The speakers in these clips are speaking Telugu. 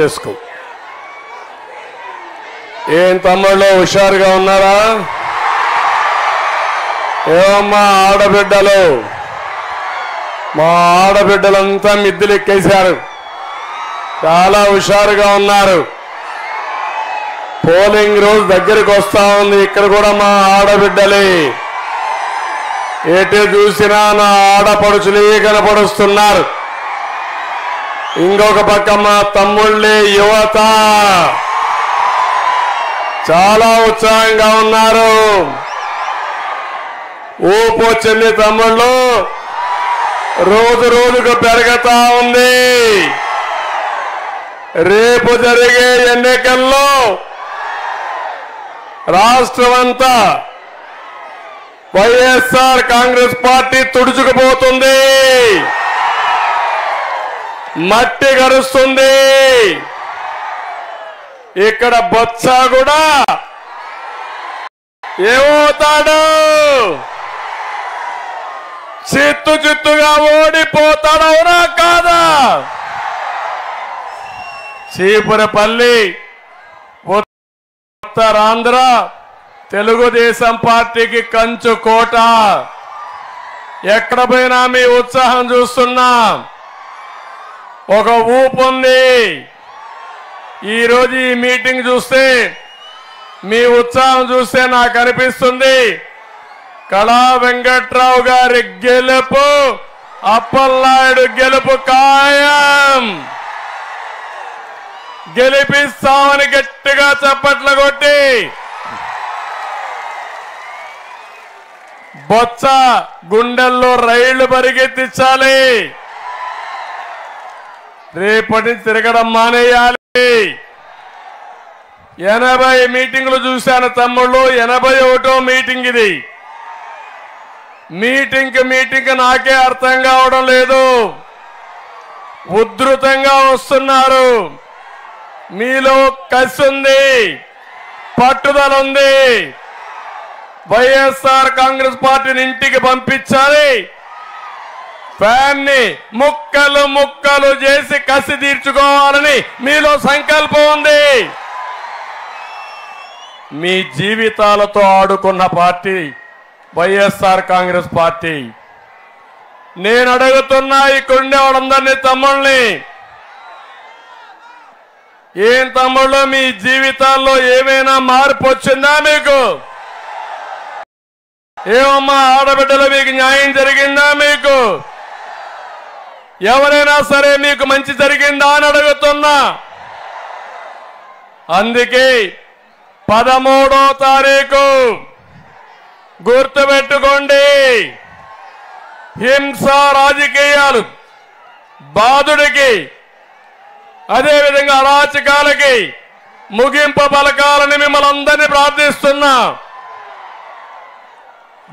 చేసుకో. ఏం తమ్ముళ్ళు హుషారుగా ఉన్నారా? ఏమమ్మా ఆడబిడ్డలు, మా ఆడబిడ్డలంతా మిద్దెలు ఎక్కేశారు, చాలా హుషారుగా ఉన్నారు. పోలింగ్ రోజు దగ్గరికి వస్తా ఉంది. ఇక్కడ కూడా మా ఆడబిడ్డలే, ఎటు చూసినా నా ఆడపడుచులే కనపడుస్తున్నారు. ఇంకొక పక్క మా తమ్ముళ్ళే యువత చాలా ఉత్సాహంగా ఉన్నారు. ఊపు వచ్చింది తమ్ముళ్ళు, రోజు రోజుకు పెరుగుతా ఉంది. రేపు జరిగే ఎన్నికల్లో రాష్ట్రమంతా వైఎస్ఆర్ కాంగ్రెస్ పార్టీ తుడుచుకుపోతుంది, మట్టి కరుస్తుంది. ఇక్కడ బొత్స కూడా ఏమవుతాడు? చిత్తుగా ఓడిపోతాడు, అవునా కాదా? చీపురపల్లి ఉత్తరాంధ్ర తెలుగుదేశం పార్టీకి కంచు కోట. ఎక్కడ పోయినా మీ ఉత్సాహం చూస్తున్నాం, ఒక ఊపు ఉంది. ఈరోజు ఈ మీటింగ్ చూస్తే, మీ ఉత్సాహం చూస్తే నాకు అనిపిస్తుంది కళా వెంకట్రావు గారి గెలుపు, అప్పలనాయుడు గెలుపు ఖాయం. గెలిపిస్తామని గట్టిగా చప్పట్లు కొట్టి బొత్స గుండెల్లో రైళ్లు పరిగెత్తించాలి. రేపటి నుంచి తిరగడం మానేయాలి. 80 మీటింగులు చూశాను తమ్ముళ్ళు, 81వ మీటింగ్ ఇది. మీటింగ్ నాకే అర్థం కావడం లేదు. ఉధృతంగా వస్తున్నారు. మీలో కసి ఉంది, పట్టుదల ఉంది. వైఎస్ఆర్ కాంగ్రెస్ పార్టీని ఇంటికి పంపించాలి. ఫ్యాన్ ని ముక్కలు ముక్కలు చేసి కసి తీర్చుకోవాలని మీలో సంకల్పం ఉంది. మీ జీవితాలతో ఆడుకున్న పార్టీ వైఎస్ఆర్ కాంగ్రెస్ పార్టీ. నేను అడుగుతున్నా ఇక్కడుండే వాళ్ళందరినీ, తమ్ముళ్ళని, ఏం తమ్ముళ్ళు మీ జీవితాల్లో ఏమైనా మార్పు వచ్చిందా మీకు? ఏమమ్మా ఆడబిడ్డలు మీకు న్యాయం జరిగిందా? మీకు ఎవరైనా సరే మీకు మంచి జరిగిందా అని అడుగుతున్నా. అందుకే 13వ తారీఖు గుర్తుపెట్టుకోండి, హింస రాజకీయాలు బాధుడికి, అదేవిధంగా అరాచకాలకి ముగింపు పలకాలని మిమ్మల్ని అందరినీ ప్రార్థిస్తున్నా.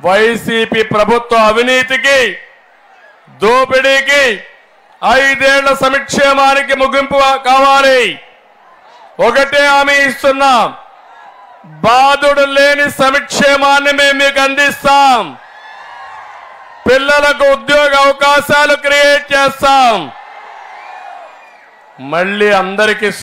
వైసీపీ ప్రభుత్వ అవినీతికి, దోపిడీకి, 5 ఏళ్ల సంక్షేమానికి ముగింపు కావాలి. ఒకటే హామీ ఇస్తున్నా, బాధుడు లేని సంక్షేమాన్ని మేము మీకు అందిస్తాం. పిల్లలకు ఉద్యోగ అవకాశాలు క్రియేట్ చేస్తాం. మళ్ళీ అందరికీ